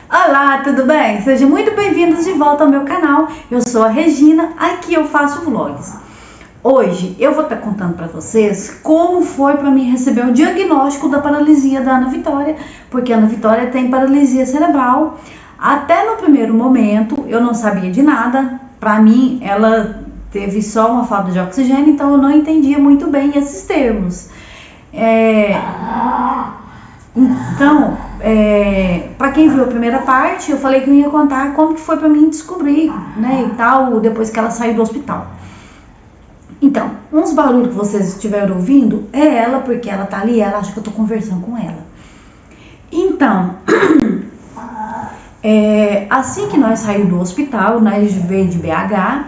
Olá, tudo bem? Sejam muito bem-vindos de volta ao meu canal. Eu sou a Regina, aqui eu faço vlogs. Hoje eu vou estar contando para vocês como foi para mim receber o diagnóstico da paralisia da Ana Vitória, porque a Ana Vitória tem paralisia cerebral. Até no primeiro momento eu não sabia de nada. Para mim ela teve só uma falta de oxigênio, então eu não entendia muito bem esses termos. Para quem viu a primeira parte, eu falei que eu ia contar como que foi para mim descobrir, né, e tal, depois que ela saiu do hospital. Então, uns barulhos que vocês estiveram ouvindo é ela, porque ela tá ali, ela acha que eu tô conversando com ela. Então, assim que nós saímos do hospital, nós veio de BH,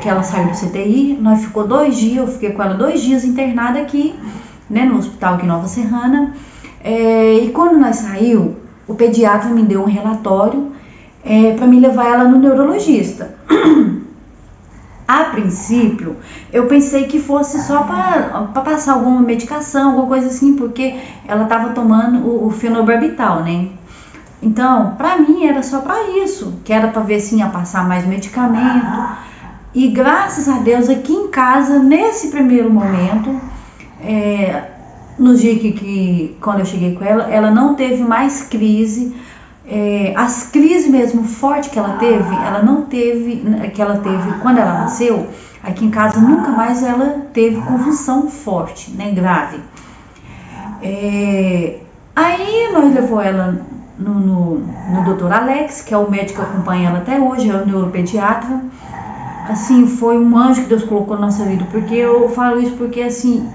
que ela saiu do CTI, nós ficou 2 dias, eu fiquei com ela 2 dias internada aqui, né, no hospital aqui em Nova Serrana. E quando nós saiu, o pediatra me deu um relatório para me levar ela no neurologista. A princípio, eu pensei que fosse só para passar alguma medicação, alguma coisa assim, porque ela estava tomando o fenobarbital, né? Então, para mim era só para isso, que era para ver se ia passar mais medicamento. E graças a Deus, aqui em casa, nesse primeiro momento, no dia que quando eu cheguei com ela não teve mais crise. As crises mesmo fortes que ela não teve, que ela teve quando ela nasceu. Aqui em casa nunca mais ela teve convulsão forte, nem grave. Aí nós levou ela no Dr. Alex, que é o médico que acompanha ela até hoje, é o neuropediatra. Assim, foi um anjo que Deus colocou na nossa vida, porque eu falo isso porque assim,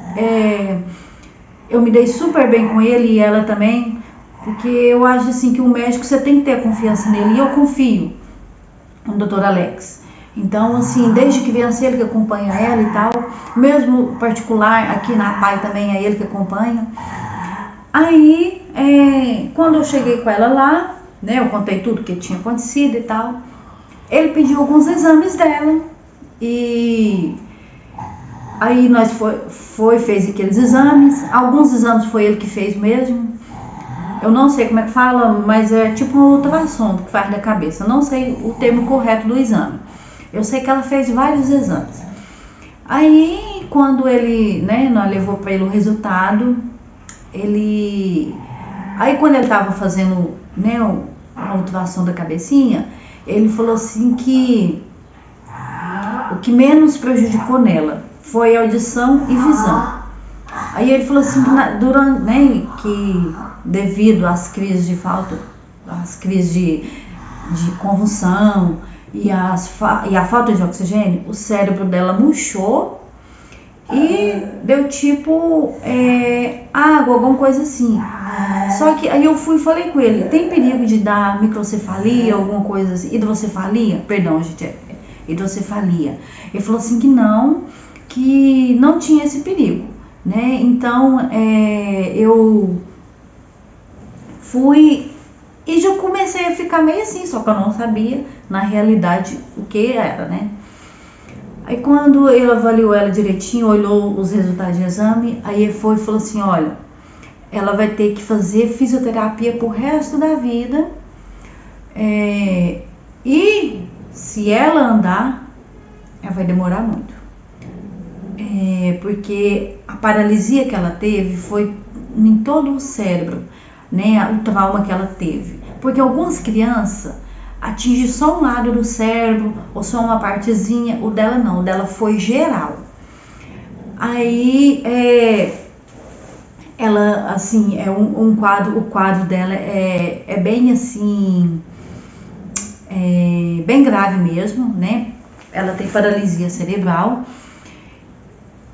eu me dei super bem com ele e ela também, porque eu acho assim que o médico, você tem que ter confiança nele, e eu confio no Dr. Alex. Então assim, desde criança ele que acompanha ela e tal, mesmo particular, aqui na PAI também é ele que acompanha. Aí, quando eu cheguei com ela lá, né, eu contei tudo que tinha acontecido e tal, ele pediu alguns exames dela, e aí nós fez aqueles exames. Alguns exames foi ele que fez mesmo. Eu não sei como é que fala, mas é tipo um ultrassom que faz da cabeça. Não sei o termo correto do exame. Eu sei que ela fez vários exames. Aí, quando ele, né, nós levou para ele o resultado, aí quando ele estava fazendo, né, a ultrassom da cabecinha, ele falou assim que o que menos prejudicou nela foi audição e visão. Aí ele falou assim que durante, né, que devido às crises de falta, às crises de convulsão e a falta de oxigênio, o cérebro dela murchou e deu tipo água, alguma coisa assim. Só que aí eu fui e falei com ele, tem perigo de dar microcefalia, alguma coisa assim, hidrocefalia? Perdão, gente, hidrocefalia. Ele falou assim que não tinha esse perigo, né? Então eu fui e já comecei a ficar meio assim, só que eu não sabia na realidade o que era, né? Aí quando ele avaliou ela direitinho, olhou os resultados de exame, aí ele foi e falou assim, olha, ela vai ter que fazer fisioterapia pro resto da vida, e se ela andar, ela vai demorar muito, porque a paralisia que ela teve foi em todo o cérebro, né, o trauma que ela teve, porque algumas crianças atingem só um lado do cérebro ou só uma partezinha, o dela não, o dela foi geral. Aí ela assim, o quadro dela é bem assim, bem grave mesmo, né? Ela tem paralisia cerebral.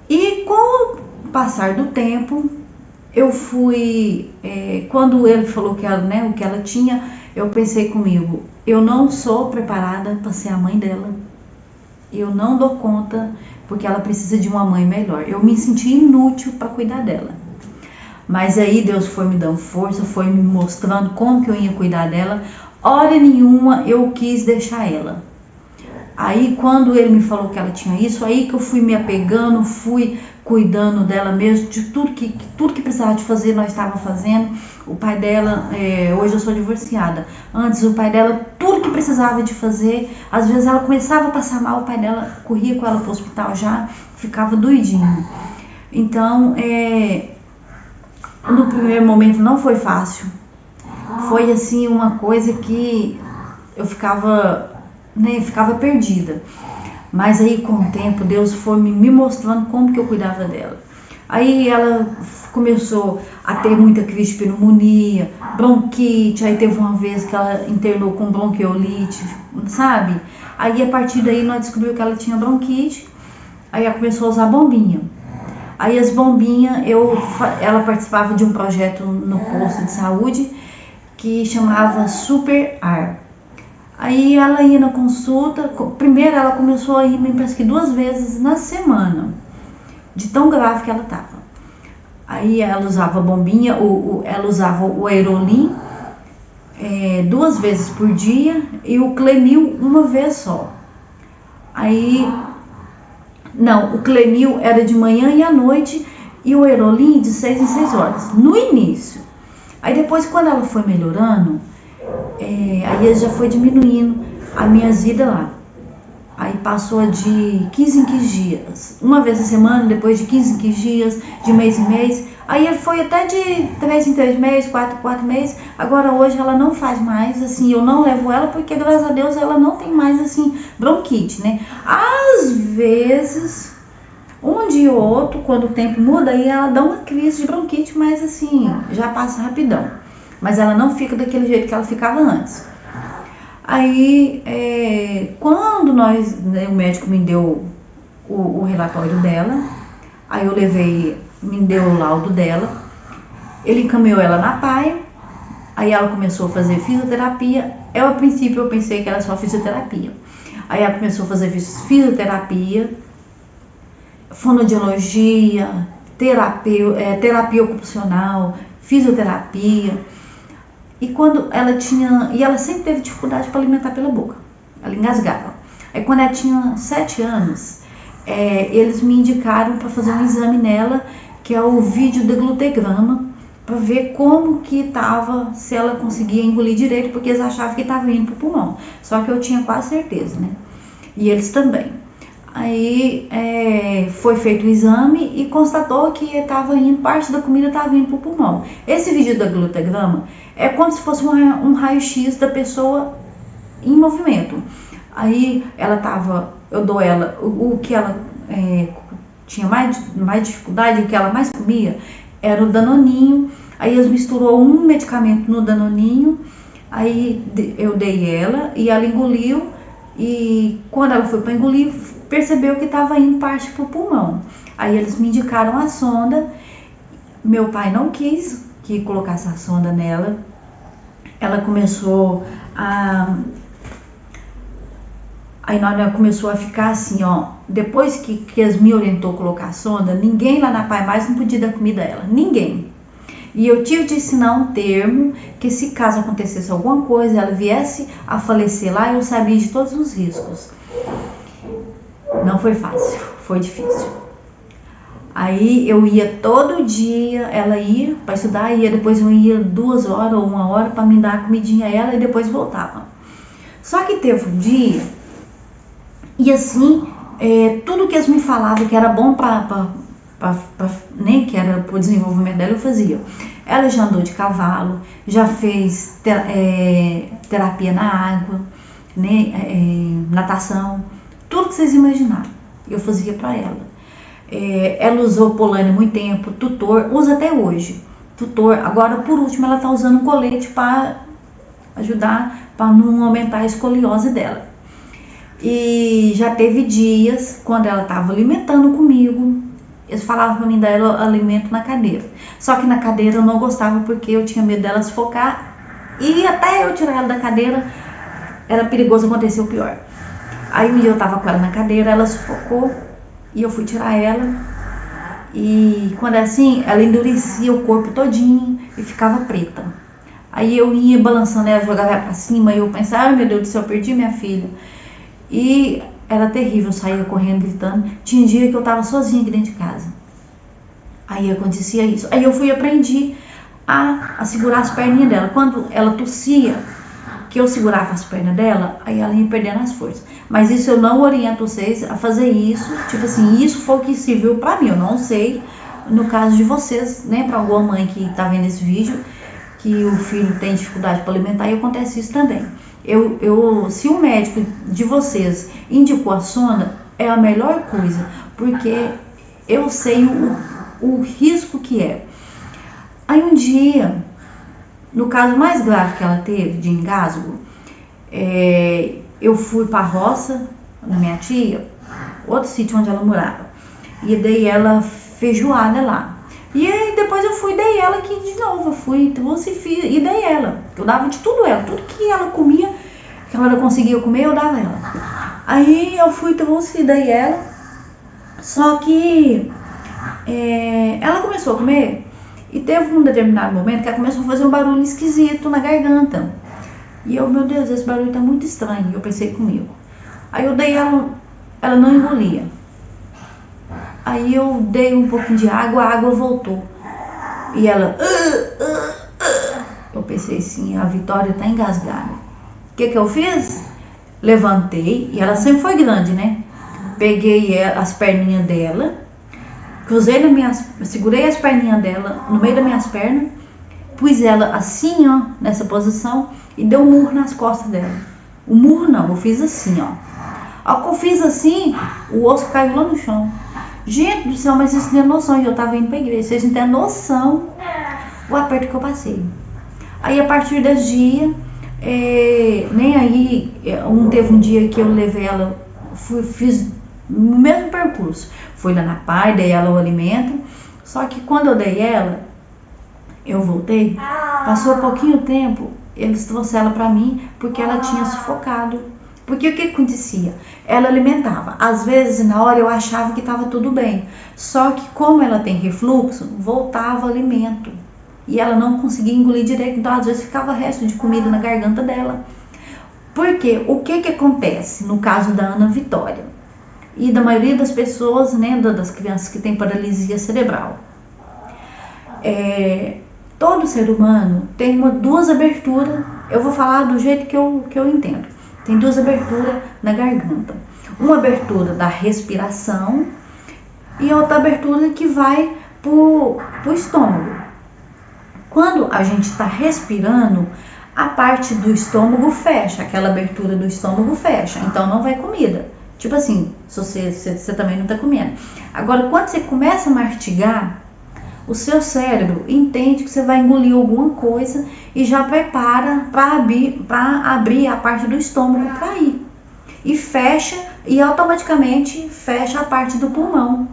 E com o passar do tempo, eu fui, quando ele falou que ela, né, o que ela tinha, eu pensei comigo, eu não sou preparada para ser a mãe dela, eu não dou conta, porque ela precisa de uma mãe melhor. Eu me senti inútil para cuidar dela. Mas aí Deus foi me dando força, foi me mostrando como que eu ia cuidar dela. Hora nenhuma eu quis deixar ela. Aí quando ele me falou que ela tinha isso, aí que eu fui me apegando, fui cuidando dela mesmo, de tudo que precisava de fazer, nós estávamos fazendo. O pai dela, hoje eu sou divorciada, antes o pai dela, tudo que precisava de fazer, às vezes ela começava a passar mal, o pai dela corria com ela para o hospital já, ficava doidinho. Então, no primeiro momento não foi fácil, foi assim uma coisa que eu ficava perdida. Mas aí com o tempo Deus foi me mostrando como que eu cuidava dela. Aí ela começou a ter muita crise de pneumonia, bronquite, aí teve uma vez que ela internou com bronquiolite, sabe? Aí a partir daí nós descobrimos que ela tinha bronquite, aí ela começou a usar bombinha. Aí as bombinhas, ela participava de um projeto no posto de saúde que chamava Super Ar. Aí ela ia na consulta, primeiro ela começou a ir, me parece que 2 vezes na semana, de tão grave que ela estava. Aí ela usava a bombinha, ela usava o Aerolim 2 vezes por dia e o Clemil 1 vez só. Aí, não, o Clemil era de manhã e à noite e o Aerolim de 6 em 6 horas, no início. Aí depois, quando ela foi melhorando, aí já foi diminuindo a minha ida lá. Aí passou de 15 em 15 dias, 1 vez na semana, depois de 15 em 15 dias, de mês em mês. Aí ele foi até de 3 em 3 meses, 4 em 4 meses. Agora hoje ela não faz mais, assim, eu não levo ela porque graças a Deus ela não tem mais, assim, bronquite, né? Às vezes, um dia ou outro, quando o tempo muda, aí ela dá uma crise de bronquite, mas assim, já passa rapidão. Mas ela não fica daquele jeito que ela ficava antes. Aí, quando o médico me deu o relatório dela, aí eu levei, me deu o laudo dela, ele encaminhou ela na PAI, aí ela começou a fazer fisioterapia. A princípio eu pensei que era só fisioterapia. Aí ela começou a fazer fisioterapia, fonoaudiologia, terapia ocupacional, fisioterapia. E quando ela ela sempre teve dificuldade para alimentar pela boca, ela engasgava. Aí quando ela tinha 7 anos, eles me indicaram para fazer um exame nela, que é o videodeglutegrama, para ver como que estava, se ela conseguia engolir direito, porque eles achavam que estava indo para o pulmão. Só que eu tinha quase certeza, né? E eles também. Aí foi feito o exame e constatou que parte da comida estava indo para o pulmão. Esse videodeglutegrama é como se fosse um raio-x da pessoa em movimento. Aí eu dou ela, o que ela tinha mais dificuldade, o que ela mais comia era o Danoninho. Aí eles misturou um medicamento no Danoninho, aí eu dei ela e ela engoliu, e quando ela foi para engolir, percebeu que estava indo parte para o pulmão. Aí eles me indicaram a sonda. Meu pai não quis que colocasse a sonda nela. Ela começou Aí ela começou a ficar assim, ó. Depois que eles me orientou a colocar a sonda, ninguém lá na Pai Mais não podia dar comida a ela. Ninguém. E eu tive de assinar um termo que, se caso acontecesse alguma coisa, ela viesse a falecer lá, eu sabia de todos os riscos. Não foi fácil, foi difícil. Aí eu ia todo dia, ela ia para estudar, depois eu ia 2 horas ou 1 hora para me dar a comidinha a ela e depois voltava. Só que teve um dia, e assim, tudo que eles me falavam que era bom nem que era para o desenvolvimento dela, eu fazia. Ela já andou de cavalo, já fez terapia na água, né, natação, tudo que vocês imaginaram, eu fazia para ela. Ela usou Polânia há muito tempo, tutor, usa até hoje, tutor. Agora, por último, ela está usando um colete para ajudar, para não aumentar a escoliose dela. E já teve dias, quando ela estava alimentando comigo, eles falavam para mim dar ela alimento na cadeira. Só que na cadeira eu não gostava, porque eu tinha medo dela sufocar, e até eu tirar ela da cadeira, era perigoso acontecer o pior. Aí um dia eu estava com ela na cadeira, ela sufocou, e eu fui tirar ela, e quando é assim, ela endurecia o corpo todinho e ficava preta. Aí eu ia balançando ela, jogava ela pra cima, e eu pensava, ai meu Deus do céu, eu perdi minha filha. E era terrível, eu saía correndo, gritando. Tinha dia que eu tava sozinha aqui dentro de casa. Aí acontecia isso. Aí eu fui e aprendi a segurar as perninhas dela. Quando ela tossia, que eu segurava as pernas dela, aí ela ia perdendo as forças. Mas isso eu não oriento vocês a fazer isso. Tipo assim, isso foi o que serviu pra mim. Eu não sei no caso de vocês, né? Pra alguma mãe que tá vendo esse vídeo, que o filho tem dificuldade para alimentar, e acontece isso também. Se o médico de vocês indicou a sonda, é a melhor coisa, porque eu sei o risco que é. Aí um dia, no caso mais grave que ela teve, de engasgo, eu fui para a roça, na minha tia, outro sítio onde ela morava, e dei ela feijoada lá. E aí depois eu fui e dei ela aqui de novo, eu fui, trouxe e dei ela. Eu dava de tudo ela, tudo que ela comia, que ela não conseguia comer, eu dava ela. Aí eu fui, trouxe e dei ela, só que ela começou a comer e teve um determinado momento que ela começou a fazer um barulho esquisito na garganta. E eu, meu Deus, esse barulho tá muito estranho, eu pensei comigo. Aí eu dei ela não engolia. Aí eu dei um pouquinho de água, a água voltou. E ela... Eu pensei assim, a Vitória tá engasgada. O que eu fiz? Levantei, e ela sempre foi grande, né? Peguei as perninhas dela, segurei as perninhas dela no meio das minhas pernas, pus ela assim, ó, nessa posição, e dei um murro nas costas dela. O murro não, eu fiz assim, ó. Ao que eu fiz assim, o osso caiu lá no chão. Gente do céu, mas vocês não têm noção, eu tava indo pra igreja, vocês não têm noção o aperto que eu passei. Aí a partir desse dia, nem aí, teve um dia que eu levei ela, fiz o mesmo percurso. Fui lá na PAI, dei ela o alimento, só que quando eu dei ela, eu voltei, passou um pouquinho tempo, eles trouxeram ela pra mim, porque ela tinha sufocado. Porque o que acontecia? Ela alimentava. Às vezes, na hora, eu achava que estava tudo bem. Só que, como ela tem refluxo, voltava o alimento. E ela não conseguia engolir direito. Então, às vezes, ficava resto de comida na garganta dela. Porque o que acontece no caso da Ana Vitória? E da maioria das pessoas, né, das crianças que têm paralisia cerebral. Todo ser humano tem duas aberturas. Eu vou falar do jeito que eu entendo. Tem duas aberturas na garganta. Uma abertura da respiração e outra abertura que vai pro estômago. Quando a gente está respirando, a parte do estômago fecha, aquela abertura do estômago fecha, então não vai comida. Tipo assim, se você também não está comendo. Agora, quando você começa a mastigar, o seu cérebro entende que você vai engolir alguma coisa e já prepara para abrir a parte do estômago para ir. E fecha, e automaticamente fecha a parte do pulmão.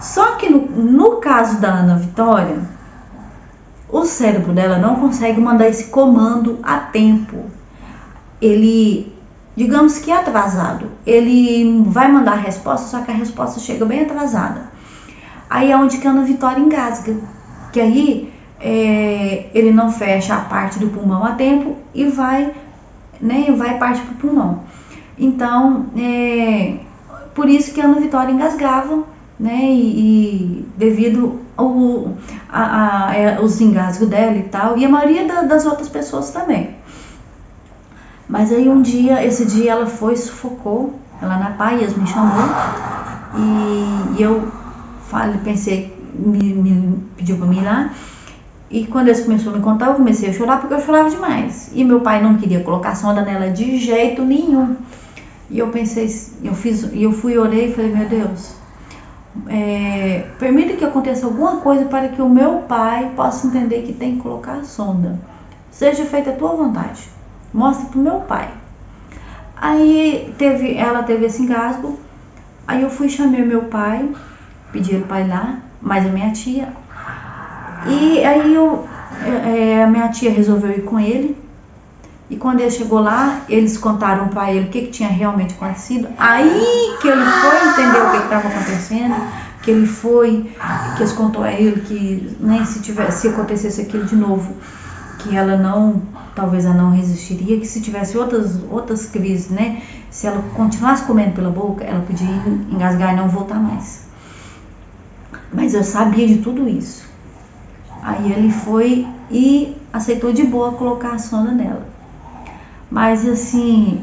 Só que no caso da Ana Vitória, o cérebro dela não consegue mandar esse comando a tempo. Ele, digamos que é atrasado. Ele vai mandar a resposta, só que a resposta chega bem atrasada. Aí é onde que a Ana Vitória engasga, que aí ele não fecha a parte do pulmão a tempo e vai parte para o pulmão. Então, por isso que a Ana Vitória engasgava, né? E devido os engasgos dela e tal, e a maioria das outras pessoas também. Mas aí esse dia ela sufocou, ela na PAI, me chamou, e eu pensei, me pediu para me ir lá, e quando eles começaram a me contar, eu comecei a chorar, porque eu chorava demais, e meu pai não queria colocar sonda nela de jeito nenhum, e eu pensei, eu fui, orei e falei, meu Deus, permita que aconteça alguma coisa para que o meu pai possa entender que tem que colocar a sonda, seja feita a tua vontade, mostra pro meu pai. Aí ela teve esse engasgo, aí eu fui, chamei meu pai, pedi ele para ir lá, mais a minha tia. E aí a minha tia resolveu ir com ele. E quando ele chegou lá, eles contaram para ele o que tinha realmente acontecido. Aí que ele foi entender o que estava acontecendo. Que eles contou a ele que, né, se acontecesse aquilo de novo, que talvez ela não resistiria, que se tivesse outras crises, né, se ela continuasse comendo pela boca, ela podia engasgar e não voltar mais. Mas eu sabia de tudo isso. Aí ele foi e aceitou de boa colocar a sonda nela. Mas assim,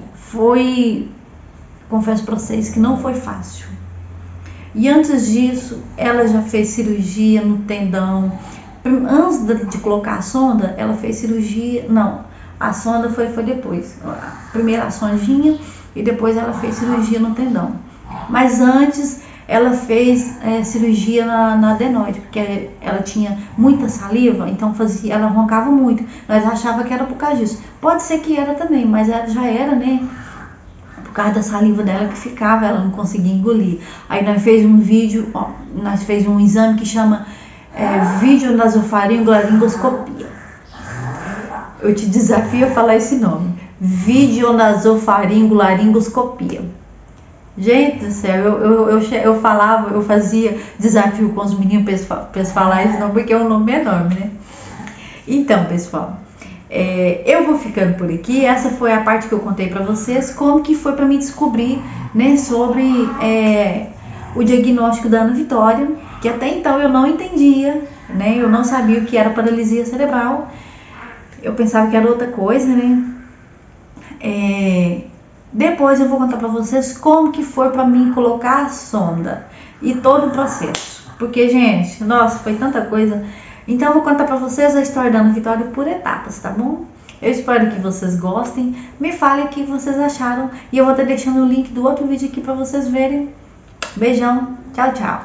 confesso pra vocês que não foi fácil. E antes disso, ela já fez cirurgia no tendão. Antes de colocar a sonda, ela fez cirurgia. Não, a sonda foi depois. Primeiro a sondinha e depois ela fez cirurgia no tendão. Mas antes, ela fez cirurgia na adenoide, porque ela tinha muita saliva, então ela roncava muito. Nós achava que era por causa disso. Pode ser que era também, mas ela já era, né? Por causa da saliva dela que ficava, ela não conseguia engolir. Aí nós fez um vídeo, nós fez um exame que chama videonasofaringolaringoscopia. Eu te desafio a falar esse nome. Videonasofaringolaringoscopia. Gente do céu, eu fazia desafio com os meninos para eles falar esse nome, porque é um nome enorme, né? Então, pessoal, eu vou ficando por aqui. Essa foi a parte que eu contei para vocês, como que foi para mim descobrir, né, sobre o diagnóstico da Ana Vitória, que até então eu não entendia, né? Eu não sabia o que era paralisia cerebral. Eu pensava que era outra coisa, né? Depois eu vou contar para vocês como que foi para mim colocar a sonda e todo o processo. Porque, gente, nossa, foi tanta coisa. Então eu vou contar para vocês a história da Ana Vitória por etapas, tá bom? Eu espero que vocês gostem. Me falem o que vocês acharam e eu vou estar deixando o link do outro vídeo aqui para vocês verem. Beijão, tchau, tchau.